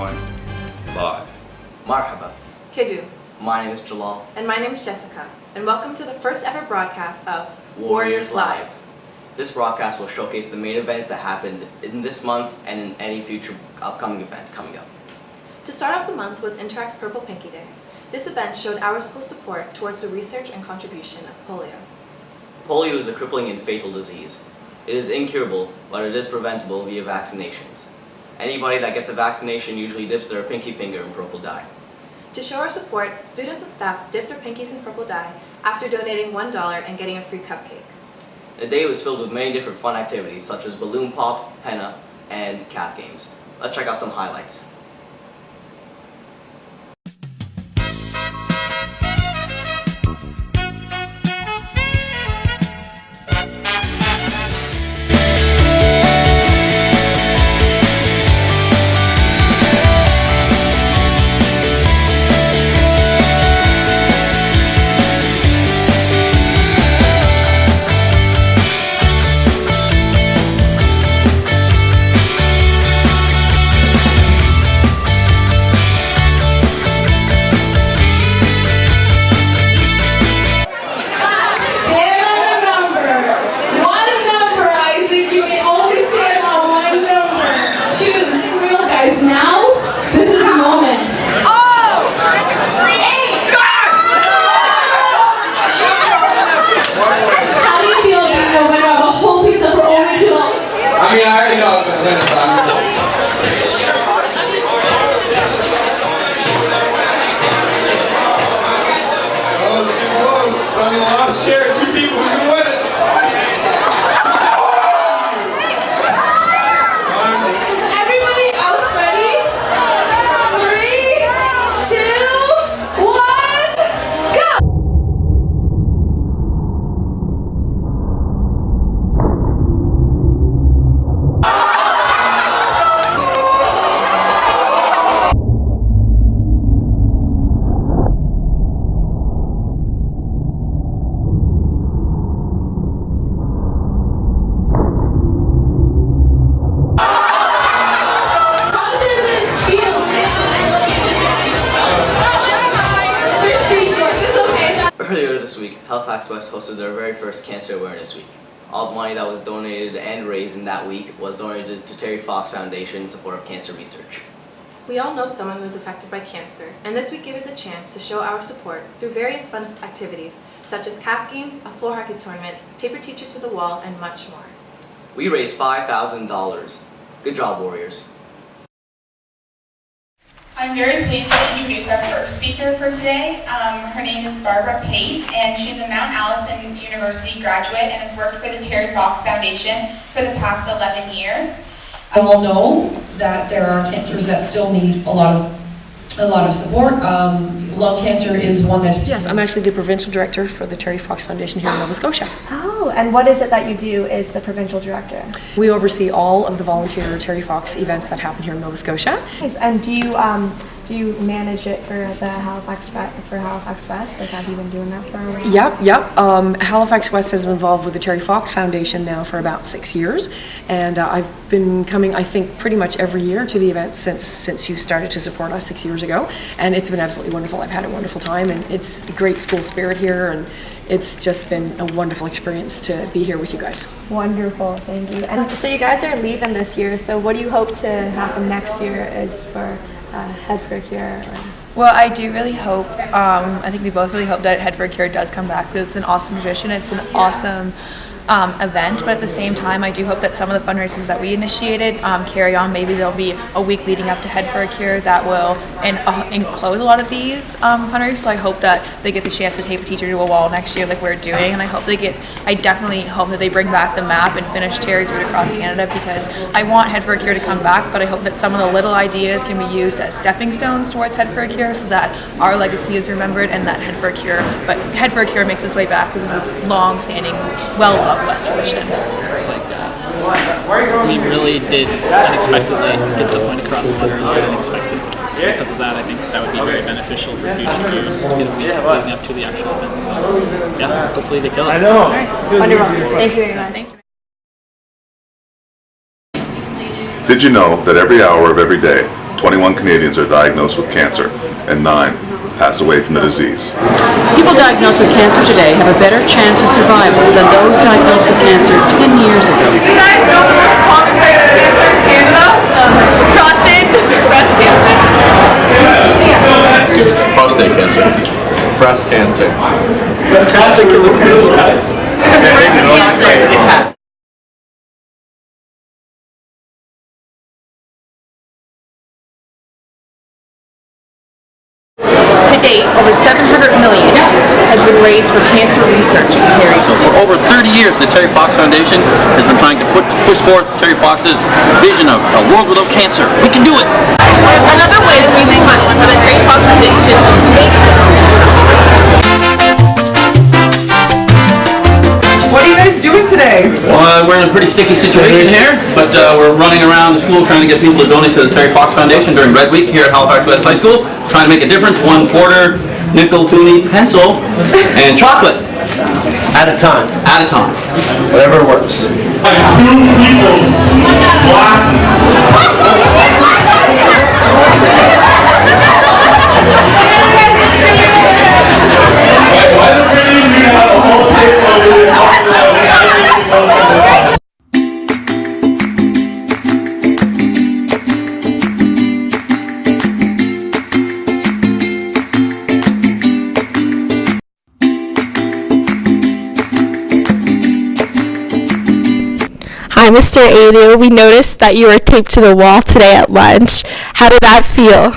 1, live. Marhaba. Kedu. My name is Jalal. And my name is Jessica. And welcome to the first ever broadcast of Warriors Live. This broadcast will showcase the main events that happened in this month and in any future upcoming events coming up. To start off the month was Interact's Purple Pinky Day. This event showed our school's support towards the research and contribution of polio. Polio is a crippling and fatal disease. It is incurable, but it is preventable via vaccinations. Anybody that gets a vaccination usually dips their pinky finger in purple dye. To show our support, students and staff dipped their pinkies in purple dye after donating $1 and getting a free cupcake. The day was filled with many different fun activities such as balloon pop, henna, and cat games. Let's check out some highlights. Earlier this week, Halifax West hosted their very first Cancer Awareness Week. All the money that was donated and raised in that week was donated to Terry Fox Foundation in support of cancer research. We all know someone who is affected by cancer, and this week gave us a chance to show our support through various fun activities such as calf games, a floor hockey tournament, tape your teacher to the wall, and much more. We raised $5,000. Good job, Warriors. I'm very pleased to introduce our first speaker for today. Her name is Barbara Pate, and she's a Mount Allison University graduate and has worked for the Terry Fox Foundation for the past 11 years. We all know that there are cancers that still need a lot of support. Lung cancer is one that's... Yes, I'm actually the provincial director for the Terry Fox Foundation here in Nova Scotia. Oh, and what is it that you do as the provincial director? We oversee all of the volunteer Terry Fox events that happen here in Nova Scotia. Nice. And do you manage it for the Halifax West? Like, have you been doing that for a while? Yep. Halifax West has been involved with the Terry Fox Foundation now for about 6 years, and I've been coming, I think, pretty much every year to the event since you started to support us 6 years ago, and it's been absolutely wonderful. I've had a wonderful time, and it's a great school spirit here, and it's just been a wonderful experience to be here with you guys. Wonderful, thank you. And so you guys are leaving this year, so what do you hope to happen next year is for Head for a Cure? Well, I do really hope, I think we both really hope that Head for a Cure does come back, because it's an awesome tradition, it's an awesome event, but at the same time I do hope that some of the fundraisers that we initiated carry on. Maybe there'll be a week leading up to Head for a Cure that will enclose a lot of these fundraisers, so I hope that they get the chance to tape a teacher to a wall next year like we're doing, and I definitely hope that they bring back the map and finish Terry's route across Canada, because I want Head for a Cure to come back, but I hope that some of the little ideas can be used as stepping stones towards Head for a Cure so that our legacy is remembered and that Head for a Cure makes its way back as a long-standing, well-loved West tradition. It's like we really did unexpectedly get the point across a lot earlier than expected. Because of that, I think that would be very beneficial for future years to get a week leading up to the actual event. So, yeah, hopefully they kill it. I know. All right. Wonderful. Thank you very much. Thanks. Did you know that every hour of every day, 21 Canadians are diagnosed with cancer and 9 pass away from the disease. People diagnosed with cancer today have a better chance of survival than those diagnosed with cancer 10 years ago. You guys know the most common type of cancer in Canada? Prostate, breast cancer. Prostate cancer. Breast cancer. Testicular cancer. To date, over $700 million has been raised for cancer research in Terry. So for over 30 years, the Terry Fox Foundation has been trying to push forth Terry Fox's vision of a world without cancer. We can do it! Another way of raising money for the Terry Fox Foundation makes. What are you guys doing today? Well, we're in a pretty sticky situation here, but we're running around the school trying to get people to donate to the Terry Fox Foundation during Red Week here at Halifax West High School, trying to make a difference, 1 quarter, nickel, toonie, pencil, and chocolate. At a time. At a time. Whatever works. Hi, Mr. Adu. We noticed that you were taped to the wall today at lunch. How did that feel?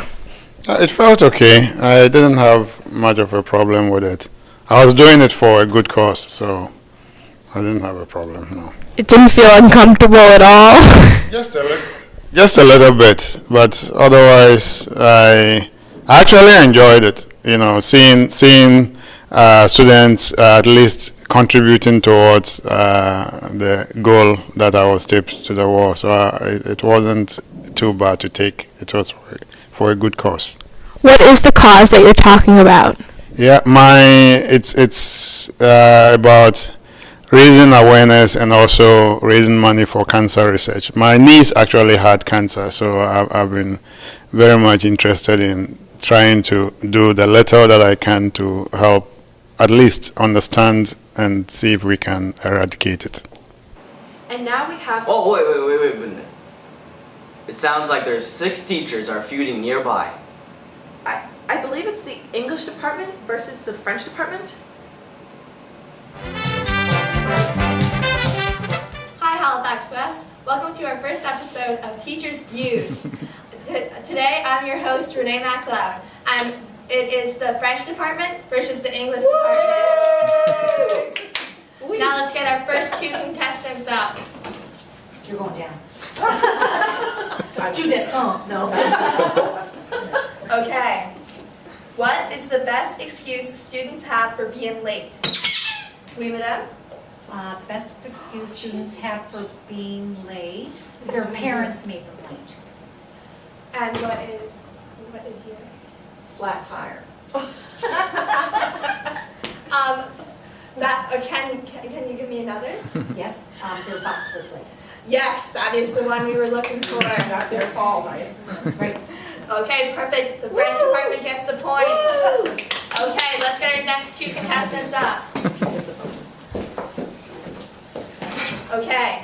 It felt okay. I didn't have much of a problem with it. I was doing it for a good cause, so I didn't have a problem, no. It didn't feel uncomfortable at all? Just a little bit, but otherwise I actually enjoyed it. You know, seeing students at least contributing towards the goal that I was taped to the wall. So it wasn't too bad to take. It was for a good cause. What is the cause that you're talking about? Yeah, it's about raising awareness and also raising money for cancer research. My niece actually had cancer, so I've been very much interested in trying to do the little that I can to help at least understand and see if we can eradicate it. And now we have... Oh, wait a minute. It sounds like there's 6 teachers are feuding nearby. I believe it's the English department versus the French department. Hi Halifax West, welcome to our first episode of Teachers Feud. Today I'm your host Renee MacLeod, and it is the French department versus the English department. Now let's get our first 2 contestants up. You're going down. Do this song. No. Okay. What is the best excuse students have for being late? Oui, madame? Best excuse students have for being late, their parents made them late. And what is your? Flat tire. Can you give me another? Yes, their bus was late. Yes, that is the one we were looking for. Not their fault, right? Right. Okay, perfect. The French department gets the point. Okay, let's get our next 2 contestants up. Okay.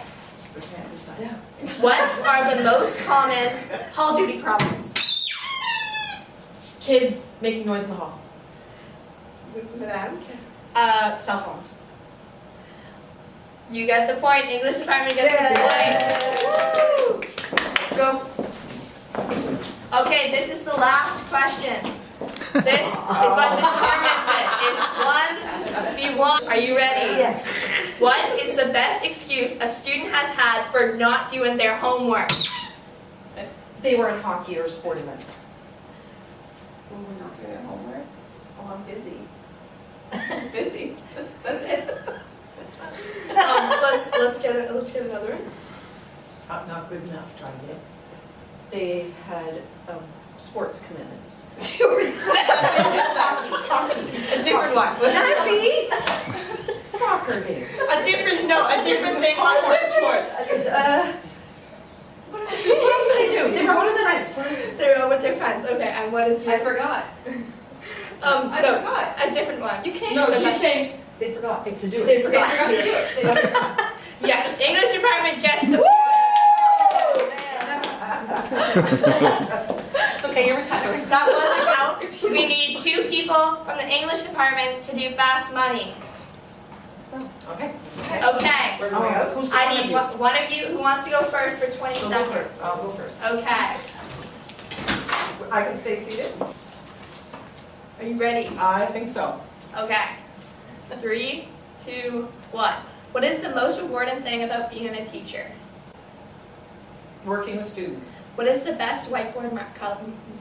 What are the most common hall duty problems? Kids making noise in the hall. Madame? Cell phones. You get the point. English department gets the point. Go. Okay, this is the last question. This is what determines it. Is 1v1. Are you ready? Yes. What is the best excuse a student has had for not doing their homework? If they were in hockey or sporting events. Oh, we're not doing our homework. Oh, I'm busy. Busy. That's it. Let's get another one. Not good enough, darn it. They had sports commitments. You already said a different one. What's See? Soccer game. a different thing other than sports. What else did they do? They were going to the nice. They're with their friends. Okay, and what is your... I forgot. I forgot. A different one. You can't. No, say she's that. saying they forgot to do it. They forgot. to do it. Yes, English department gets the... It's okay, you're retiring. That wasn't out. We need 2 people from the English department to do fast money. Okay. Okay. We're going out. Who's I one need of you? one of you who wants to go first for 20 Go seconds. first. I'll go first. Okay. I can stay seated? Are you ready? I think so. Okay. 3, 2, 1. What is the most rewarding thing about being a teacher? Working with students. What is the best whiteboard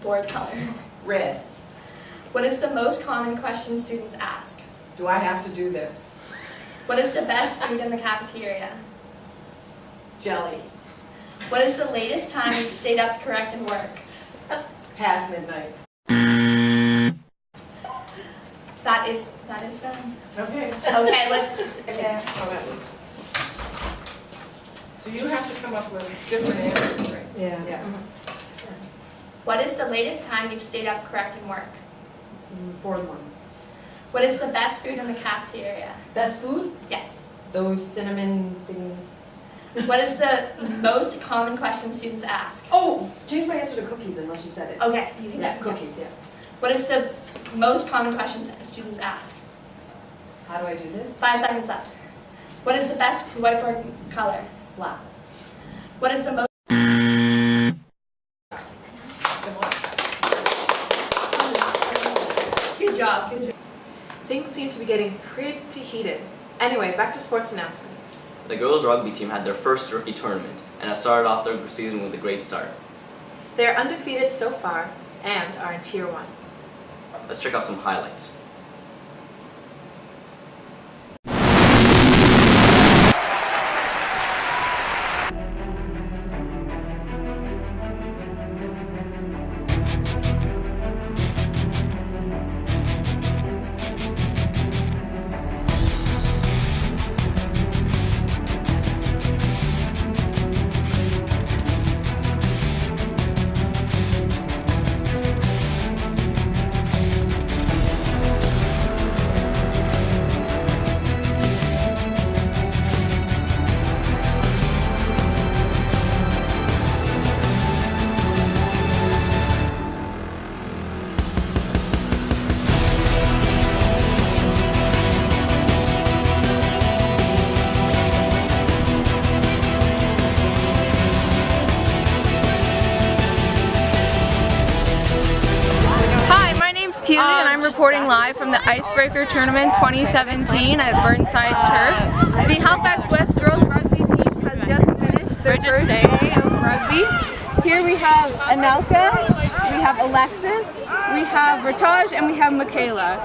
board color? Red. What is the most common question students ask? Do I have to do this? What is the best food in the cafeteria? Jelly. What is the latest time you've stayed up correcting work? Past midnight. That is done. Okay. Okay, let's just... Okay. So you have to come up with different answers, right? Yeah. Yeah. What is the latest time you've stayed up correcting work? Fourth one. What is the best food in the cafeteria? Best food? Yes. Those cinnamon things. What is the most common question students ask? Oh, change my answer to cookies unless you said it. Okay, you can Yeah, cookies, yeah. What is the most common questions students ask? How do I do this? 5 seconds left. What is the best whiteboard color? Black. What is the most... Good job. Things seem to be getting pretty heated. Anyway, back to sports announcements. The girls rugby team had their first rookie tournament and have started off their season with a great start. They are undefeated so far and are in Tier 1. Let's check out some highlights. Keely and I'm reporting live from the Icebreaker Tournament 2017 at Burnside Turf. The Halifax West girls rugby team has just finished their first day of rugby. Here we have Anelka, we have Alexis, we have Rataj, and we have Michaela.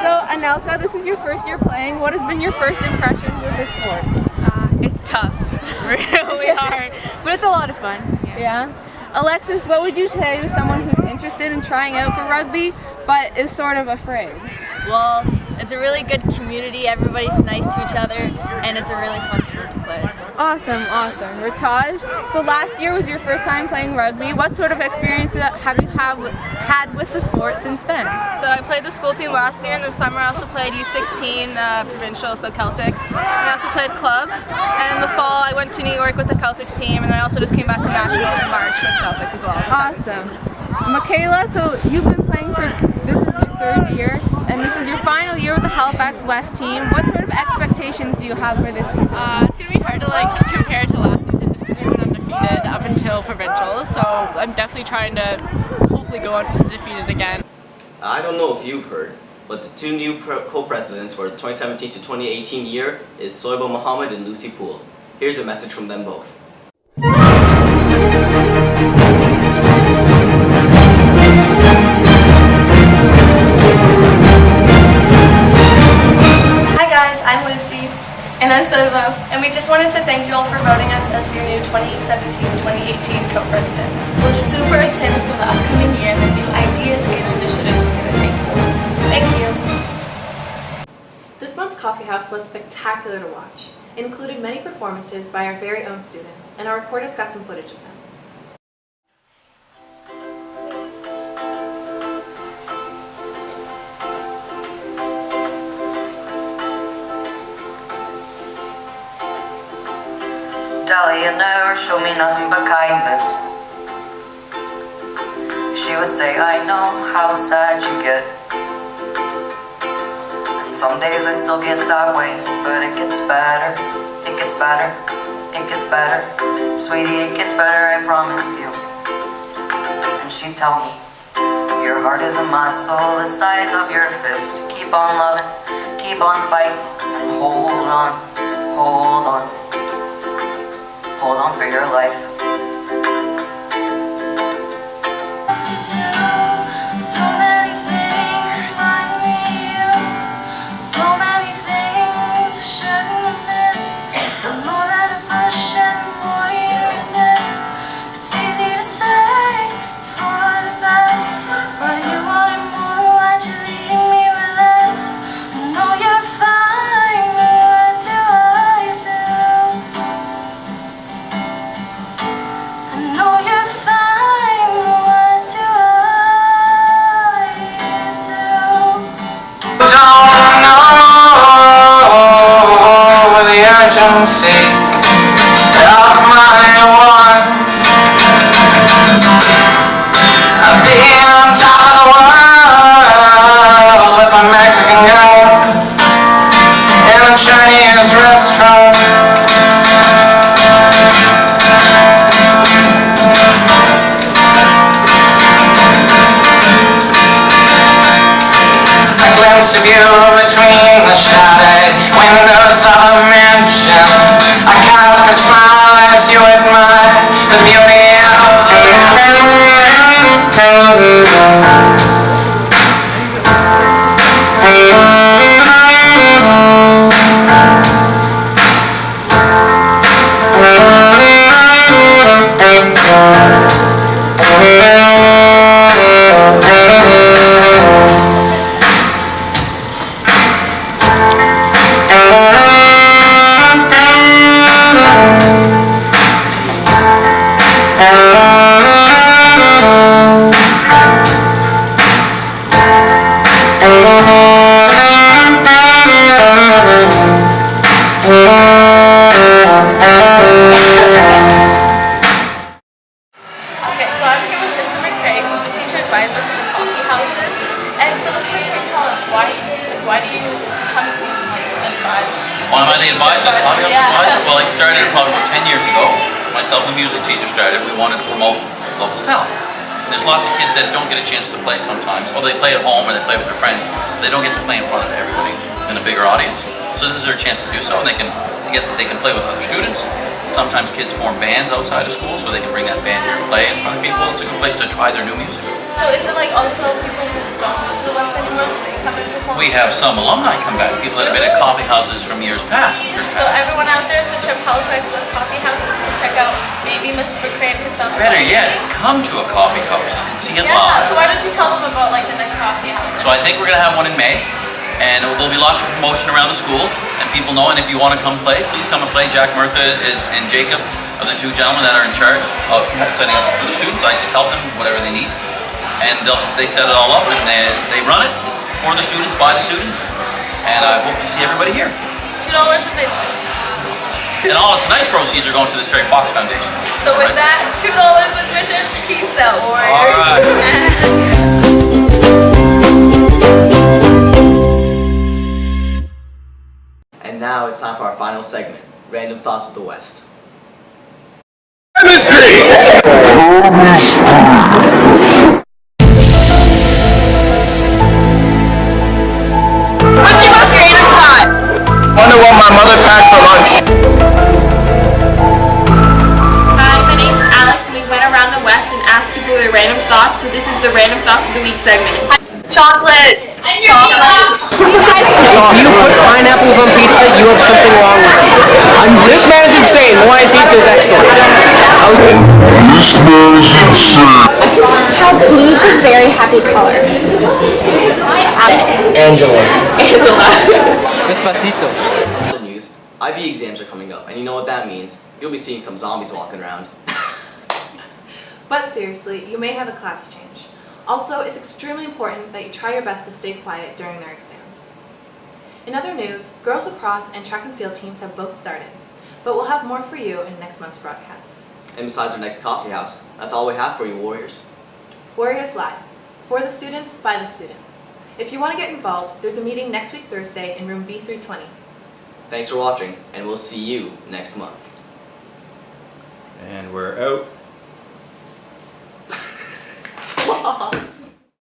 So Anelka, this is your first year playing. What has been your first impressions with this sport? It's tough, really hard, but it's a lot of fun. Yeah. Alexis, what would you say to someone who's interested in trying out for rugby, but is sort of afraid? Well, it's a really good community, everybody's nice to each other, and it's a really fun sport to play. Awesome, awesome. Rataj, so last year was your first time playing rugby. What sort of experience have you had with the sport since then? So I played the school team last year, and this summer I also played U16 provincial, so Celtics. And I also played club, and in the fall I went to New York with the Celtics team, and I also just came back from nationals in March with Celtics as well. Awesome. Michaela, so you've been playing this is your third year, and this is your final year with the Halifax West team. What sort of expectations do you have for this season? It's going to be hard to compare to last season just because we've been undefeated up until provincials, so I'm definitely trying to hopefully go undefeated again. I don't know if you've heard, but the 2 new co-presidents for the 2017 to 2018 year is Soiba Muhammad and Lucy Poole. Here's a message from them both. I'm Lucy. And I'm Soiba. And we just wanted to thank you all for voting us as your new 2017-2018 co-presidents. We're super excited for the upcoming year and the new ideas and initiatives we're going to take forward. Thank you. This month's coffee house was spectacular to watch. It included many performances by our very own students, and our reporters got some footage of them. Sally and never showed me nothing but kindness. She would say, I know how sad you get. And some days I still get that way, but it gets better, it gets better, it gets better. Sweetie, it gets better, I promise you. And she'd tell me, your heart is a muscle the size of your fist. Keep on loving, keep on fighting, and hold on, hold on. Hold on for your life. So many things remind me of you. So many things I shouldn't have missed. The more that I push and the more you resist. It's easy to say it's for the best, but you wanted more. Why'd you leave me with less? I know you're fine, but what do I do? I know you're fine, but what do I do? Don't know the urgency of my one. I've been on top of the world with a Mexican girl in a Chinese restaurant. A glimpse of you between the shadowed windows of a mansion. I cannot but smile as you admire the beauty of Okay, so I'm here with Mr. McCrae, who's the teacher advisor for the coffee houses. And so Mr. McCrae, tell us, why do you come to these and advise? Why am I the advisor? Yeah. Well, I started probably about 10 years ago. Myself and music teacher started. We wanted to promote local talent. And there's lots of kids that don't get a chance to play sometimes. Or they play at home or they play with their friends. They don't get to play in front of everybody in a bigger audience. So this is their chance to do so. They can play with other students. Sometimes kids form bands outside of school, so they can bring that band here and play in front of people. It's a good place to try their new music. So is it like also people who don't go to the West anymore, do they come and perform? We have some alumni come back, people that have been at coffee houses from years past. So everyone out there, search up Halifax West coffee houses to check out maybe Mr. McCrae and his son. Better yet, come to a coffee house and see it Yeah, live. so why don't you tell them about like the next coffee house? So I think we're going to have one in May, and there'll be lots of promotion around the school, and people know, and if you want to come play, please come and play. Jack Murtha and Jacob are the two gentlemen that are in charge of setting up for the students. I just help them, whatever they need. And they set it all up, and they run it. It's for the students, by the students, and I hope to see everybody here. $2 admission. And all tonight's proceeds are going to the Terry Fox Foundation. So with that, $2 admission, peace out, Warriors. All right. And now it's time for our final segment, Random Thoughts with the West. What's your most random thought? Wonder what my mother packed for lunch. Hi, my name's Alex, and we went around the West and asked people their random thoughts, so this is the Random Thoughts of the Week segment. Chocolate! Chocolate! If you put pineapples on pizza, you have something wrong with you. This man is insane. Hawaiian pizza is excellent. This man is insane. How blue is a very happy color. Angela. Despacito. The news, IB exams are coming up, and you know what that means. You'll be seeing some zombies walking around. But seriously, you may have a class change. Also, it's extremely important that you try your best to stay quiet during their exams. In other news, girls lacrosse and track and field teams have both started. But we'll have more for you in next month's broadcast. And besides our next coffee house, that's all we have for you, Warriors. Warriors Live. For the students, by the students. If you want to get involved, there's a meeting next week Thursday in room B320. Thanks for watching, and we'll see you next month. And we're out. Wow.